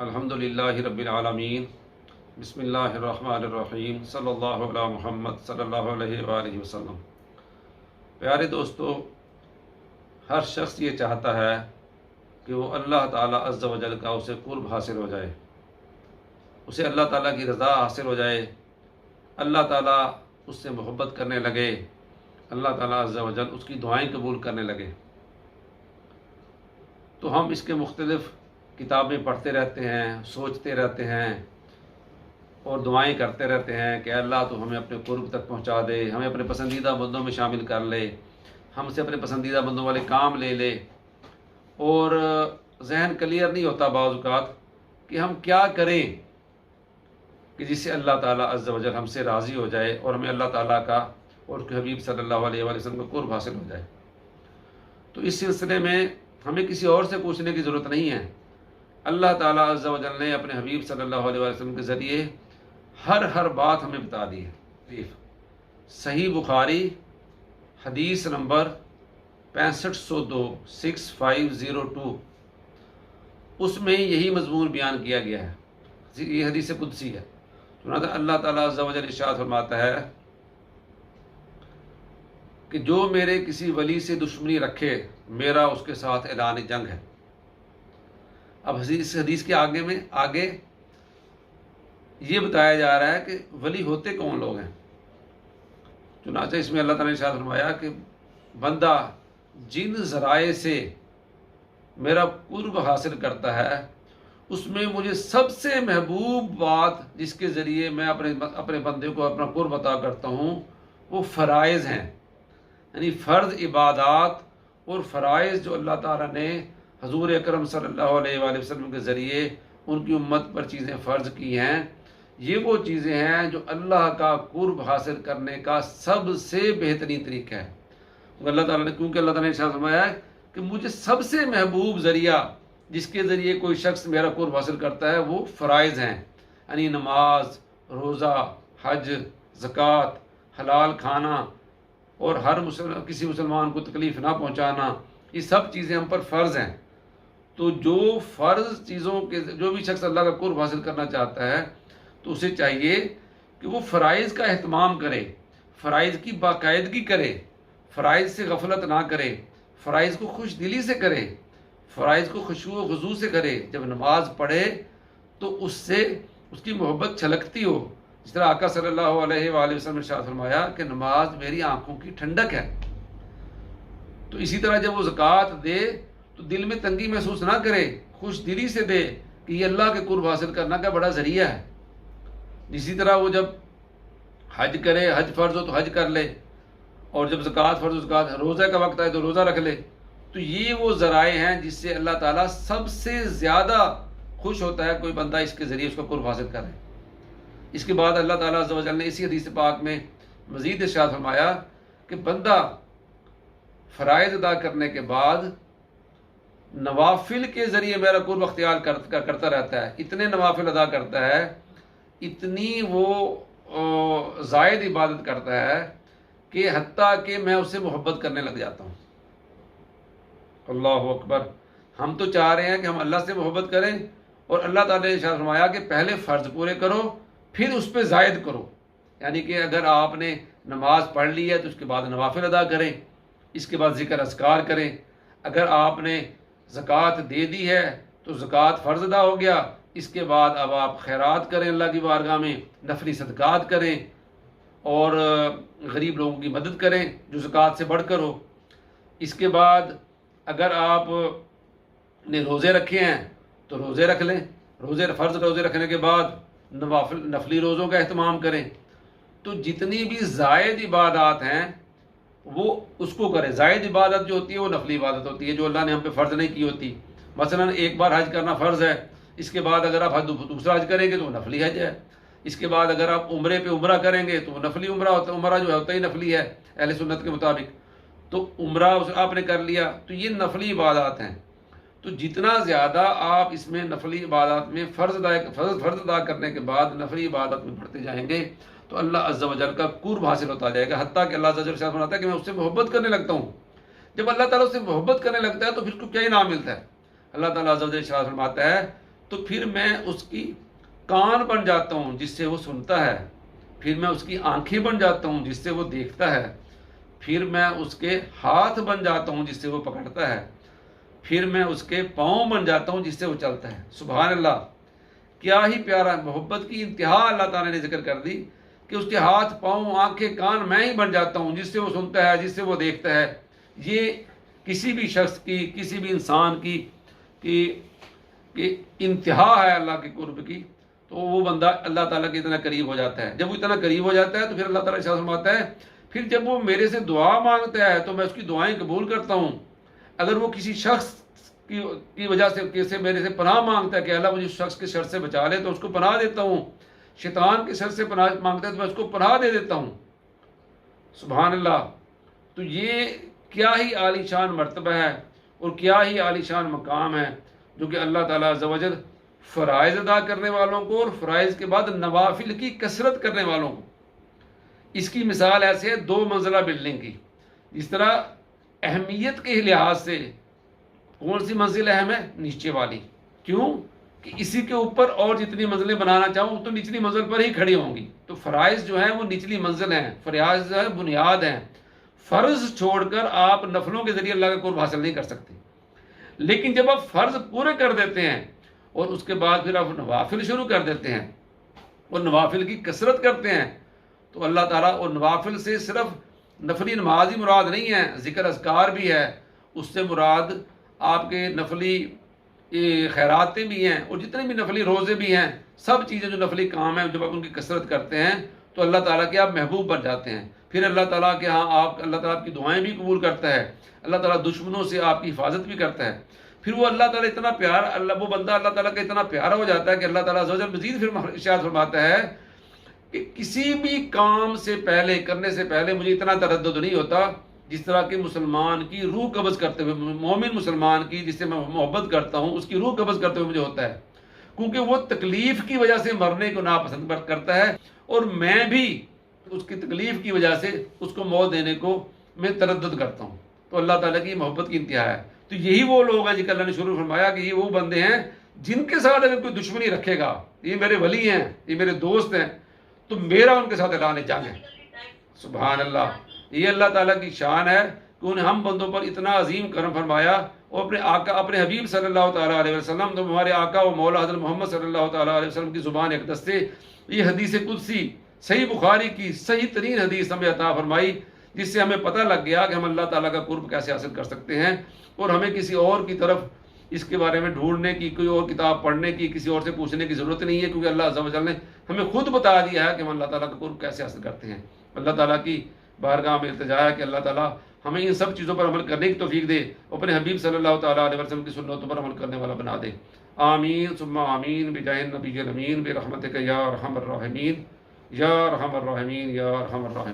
الحمدللہ رب العالمین، بسم اللہ الرحمن الرحیم، صلی اللہ علی محمد صلی اللہ علیہ وآلہ وسلم۔ پیارے دوستو، ہر شخص یہ چاہتا ہے کہ وہ اللہ تعالیٰ عز و جل کا اسے قرب حاصل ہو جائے، اسے اللہ تعالیٰ کی رضا حاصل ہو جائے، اللہ تعالیٰ اس سے محبت کرنے لگے، اللہ تعالیٰ عز و جل اس کی دعائیں قبول کرنے لگے۔ تو ہم اس کے مختلف کتابیں پڑھتے رہتے ہیں، سوچتے رہتے ہیں اور دعائیں کرتے رہتے ہیں کہ اللہ تو ہمیں اپنے قرب تک پہنچا دے، ہمیں اپنے پسندیدہ بندوں میں شامل کر لے، ہم سے اپنے پسندیدہ بندوں والے کام لے لے۔ اور ذہن کلیئر نہیں ہوتا بعض اوقات کہ ہم کیا کریں کہ جس سے اللہ تعالیٰ عز و جل ہم سے راضی ہو جائے اور ہمیں اللہ تعالیٰ کا اور اس کے حبیب صلی اللہ علیہ وآلہ وسلم کا قرب حاصل ہو جائے۔ تو اس سلسلے میں ہمیں کسی اور سے پوچھنے کی ضرورت نہیں ہے، اللہ تعالیٰ عز و جل نے اپنے حبیب صلی اللہ علیہ وسلم کے ذریعے ہر بات ہمیں بتا دی ہے۔ صحیح بخاری حدیث نمبر 6502 6502، اس میں یہی مضمون بیان کیا گیا ہے۔ یہ حدیث قدسی ہے۔ چنانچہ اللہ تعالیٰ عز و جل ارشاد فرماتا ہے کہ جو میرے کسی ولی سے دشمنی رکھے میرا اس کے ساتھ اعلان جنگ ہے۔ اب اس حدیث کے آگے یہ بتایا جا رہا ہے کہ ولی ہوتے کون لوگ ہیں۔ چنانچہ اس میں اللہ تعالیٰ نے ارشاد فرمایا کہ بندہ جن ذرائع سے میرا قرب حاصل کرتا ہے اس میں مجھے سب سے محبوب بات جس کے ذریعے میں اپنے بندے کو اپنا قرب عطا کرتا ہوں وہ فرائض ہیں، یعنی فرض عبادات اور فرائض جو اللہ تعالیٰ نے حضور اکرم صلی اللہ علیہ وآلہ وسلم کے ذریعے ان کی امت پر چیزیں فرض کی ہیں۔ یہ وہ چیزیں ہیں جو اللہ کا قرب حاصل کرنے کا سب سے بہترین طریقہ ہے۔ کیونکہ اللہ تعالیٰ نے ارشاد فرمایا ہے کہ مجھے سب سے محبوب ذریعہ جس کے ذریعے کوئی شخص میرا قرب حاصل کرتا ہے وہ فرائض ہیں، یعنی نماز، روزہ، حج، زکوٰۃ، حلال کھانا اور کسی مسلمان کو تکلیف نہ پہنچانا، یہ سب چیزیں ہم پر فرض ہیں۔ تو جو فرض چیزوں کے جو بھی شخص اللہ کا قرب حاصل کرنا چاہتا ہے تو اسے چاہیے کہ وہ فرائض کا اہتمام کرے، فرائض کی باقاعدگی کرے، فرائض سے غفلت نہ کرے، فرائض کو خوش دلی سے کرے، فرائض کو خشوع و خضوع سے کرے۔ جب نماز پڑھے تو اس سے اس کی محبت چھلکتی ہو، جس طرح آقا صلی اللہ علیہ وآلہ وسلم نے ارشاد فرمایا کہ نماز میری آنکھوں کی ٹھنڈک ہے۔ تو اسی طرح جب وہ زکوٰۃ دے تو دل میں تنگی محسوس نہ کرے، خوش دلی سے دے کہ یہ اللہ کے قرب حاصل کرنا کا بڑا ذریعہ ہے۔ اسی طرح وہ جب حج کرے، حج فرض ہو تو حج کر لے، اور جب زکوٰۃ فرض ہو زکوٰۃ، روزہ کا وقت آئے تو روزہ رکھ لے۔ تو یہ وہ ذرائع ہیں جس سے اللہ تعالیٰ سب سے زیادہ خوش ہوتا ہے کوئی بندہ اس کے ذریعے اس کا قرب حاصل کرے۔ اس کے بعد اللہ تعالیٰ عز و جل نے اسی حدیث پاک میں مزید ارشاد فرمایا کہ بندہ فرائض ادا کرنے کے بعد نوافل کے ذریعے میرا قرب اختیار کرتا رہتا ہے، اتنے نوافل ادا کرتا ہے، اتنی وہ زائد عبادت کرتا ہے کہ حتیٰ کہ میں اس سے محبت کرنے لگ جاتا ہوں۔ اللہ اکبر۔ ہم تو چاہ رہے ہیں کہ ہم اللہ سے محبت کریں، اور اللہ تعالیٰ نے ارشاد فرمایا کہ پہلے فرض پورے کرو پھر اس پہ زائد کرو، یعنی کہ اگر آپ نے نماز پڑھ لی ہے تو اس کے بعد نوافل ادا کریں، اس کے بعد ذکر اذکار کریں۔ اگر آپ نے زکوٰۃ دے دی ہے تو زکوٰۃ فرض ادا ہو گیا، اس کے بعد اب آپ خیرات کریں، اللہ کی بارگاہ میں نفلی صدقات کریں اور غریب لوگوں کی مدد کریں جو زکوٰۃ سے بڑھ کر ہو۔ اس کے بعد اگر آپ نے روزے رکھے ہیں تو روزے رکھ لیں، فرض روزے رکھنے کے بعد نفلی روزوں کا اہتمام کریں۔ تو جتنی بھی زائد عبادات ہیں وہ اس کو کریں۔ زائد عبادت جو ہوتی ہے وہ نفلی عبادت ہوتی ہے جو اللہ نے ہم پہ فرض نہیں کی ہوتی۔ مثلا ایک بار حج کرنا فرض ہے، اس کے بعد اگر آپ دوسرا حج کریں گے تو وہ نفلی حج ہے۔ اس کے بعد اگر آپ عمرے پہ عمرہ کریں گے تو وہ نفلی عمرہ ہوتا ہے، عمرہ جو ہوتا ہی نفلی ہے اہل سنت کے مطابق۔ تو عمرہ آپ نے کر لیا تو یہ نفلی عبادات ہیں۔ تو جتنا زیادہ آپ اس میں نفلی عبادات میں فرض ادا کرنے کے بعد نفلی عبادت میں بڑھتے جائیں گے تو اللہ عز و جل کا قرب حاصل ہوتا جائے گا، حتیٰ کہ اللہ عز و جل فرماتا ہے کہ میں اس سے محبت کرنے لگتا ہوں۔ جب اللہ تعالیٰ اس سے محبت کرنے لگتا ہے تو پھر اس کو کیا انعام ملتا ہے؟ اللہ تعالیٰ عز و جل فرماتا ہے تو پھر میں اس کی کان بن جاتا ہوں جس سے وہ سنتا ہے، پھر میں اس کی آنکھیں بن جاتا ہوں جس سے وہ دیکھتا ہے، پھر میں اس کے ہاتھ بن جاتا ہوں جس سے وہ پکڑتا ہے، پھر میں اس کے پاؤں بن جاتا ہوں جس سے وہ چلتا ہے۔ سبحان اللہ، کیا ہی پیارا، محبت کی انتہا اللہ تعالیٰ نے ذکر کر دی کہ اس کے ہاتھ، پاؤں، آنکھیں، کان میں ہی بن جاتا ہوں جس سے وہ سنتا ہے، جس سے وہ دیکھتا ہے۔ یہ کسی بھی شخص کی، کسی بھی انسان کی انتہا ہے اللہ کے قرب کی، تو وہ بندہ اللہ تعالیٰ کے اتنا قریب ہو جاتا ہے۔ جب وہ اتنا قریب ہو جاتا ہے تو پھر اللہ تعالیٰ ارشاد فرماتا ہے، پھر جب وہ میرے سے دعا مانگتا ہے تو میں اس کی دعائیں قبول کرتا ہوں۔ اگر وہ کسی شخص کی وجہ سے میرے سے پناہ مانگتا ہے کہ اللہ مجھے اس شخص کے شر سے بچا لے، تو اس کو پناہ دیتا ہوں۔ شیطان کے شر سے پناہ مانگتا ہے تو میں اس کو پناہ دے دیتا ہوں۔ سبحان اللہ، تو یہ کیا ہی عالی شان مرتبہ ہے اور کیا ہی عالی شان مقام ہے جو کہ اللہ تعالیٰ عز و جل فرائض ادا کرنے والوں کو اور فرائض کے بعد نوافل کی کثرت کرنے والوں کو، اس کی مثال ایسے ہے 2 منزلہ بلڈنگ کی۔ جس طرح اہمیت کے لحاظ سے کون سی منزل اہم ہے؟ نیچے والی۔ کیوں؟ کہ اسی کے اوپر اور جتنی منزلیں بنانا چاہوں تو نچلی منزل پر ہی کھڑی ہوں گی۔ تو فرائض جو ہیں وہ نچلی منزل ہیں، فرائض جو ہے بنیاد ہیں۔ فرض چھوڑ کر آپ نفلوں کے ذریعے اللہ کا قرب حاصل نہیں کر سکتے۔ لیکن جب آپ فرض پورے کر دیتے ہیں اور اس کے بعد پھر آپ نوافل شروع کر دیتے ہیں اور نوافل کی کثرت کرتے ہیں، تو اللہ تعالیٰ، اور نوافل سے صرف نفلی نماز ہی مراد نہیں ہے، ذکر اذکار بھی ہے، اس سے مراد آپ کے نفلی خیراتیں بھی ہیں، اور جتنے بھی نفلی روزے بھی ہیں، سب چیزیں جو نفلی کام ہیں، جب آپ ان کی کثرت کرتے ہیں تو اللہ تعالیٰ کے آپ محبوب بن جاتے ہیں۔ پھر اللہ تعالیٰ کے ہاں اللہ تعالیٰ آپ کی دعائیں بھی قبول کرتا ہے، اللہ تعالیٰ دشمنوں سے آپ کی حفاظت بھی کرتا ہے۔ پھر وہ اللہ تعالیٰ اتنا پیارا، وہ بندہ اللہ تعالیٰ کا اتنا پیارا ہو جاتا ہے کہ اللہ تعالیٰ عز و جل مزید پھر ارشاد فرماتا ہے کہ کسی بھی کام سے پہلے، کرنے سے پہلے مجھے اتنا تردد نہیں ہوتا جس طرح کہ مسلمان کی روح قبض کرتے ہوئے، مومن مسلمان کی جس سے میں محبت کرتا ہوں اس کی روح قبض کرتے ہوئے مجھے ہوتا ہے، کیونکہ وہ تکلیف کی وجہ سے مرنے کو ناپسند کرتا ہے، اور میں بھی اس کی تکلیف کی وجہ سے اس کو موت دینے کو میں تردد کرتا ہوں۔ تو اللہ تعالیٰ کی محبت کی انتہا ہے۔ تو یہی وہ لوگ ہیں جن کا اللہ نے شروع فرمایا کہ یہ وہ بندے ہیں جن کے ساتھ اگر کوئی دشمنی رکھے گا، یہ میرے ولی ہیں، یہ میرے دوست ہیں، تو میرا ان کے ساتھ اعلان جنگ ہے۔ سبحان اللہ، یہ اللہ تعالیٰ کی شان ہے کہ انہیں ہم بندوں پر اتنا عظیم کرم فرمایا، اور اپنے آقا، اپنے حبیب صلی اللہ تعالیٰ علیہ وسلم، تو ہمارے آقا و مولا حضرت محمد صلی اللہ تعالیٰ علیہ وسلم کی زبان اقدس سے یہ حدیث قدسی صحیح بخاری کی صحیح ترین حدیث ہمیں عطا فرمائی، جس سے ہمیں پتہ لگ گیا کہ ہم اللہ تعالیٰ کا قرب کیسے حاصل کر سکتے ہیں، اور ہمیں کسی اور کی طرف اس کے بارے میں ڈھونڈنے کی، کوئی اور کتاب پڑھنے کی، کسی اور سے پوچھنے کی ضرورت نہیں ہے، کیونکہ اللہ عز و جل نے ہمیں خود بتا دیا ہے کہ ہم اللہ تعالیٰ کا قرب کیسے حاصل کرتے ہیں۔ اللہ تعالیٰ کی بارگاہ میں التجا ہے کہ اللہ تعالیٰ ہمیں ان سب چیزوں پر عمل کرنے کی توفیق دے، اپنے حبیب صلی اللہ تعالیٰ علیہ وسلم کی سنتوں پر عمل کرنے والا بنا دے۔ آمین ثم آمین بجاہ النبی الامین برحمتک یا ارحم الراحمین یا ارحم الراحمین یا ارحم الراحمین۔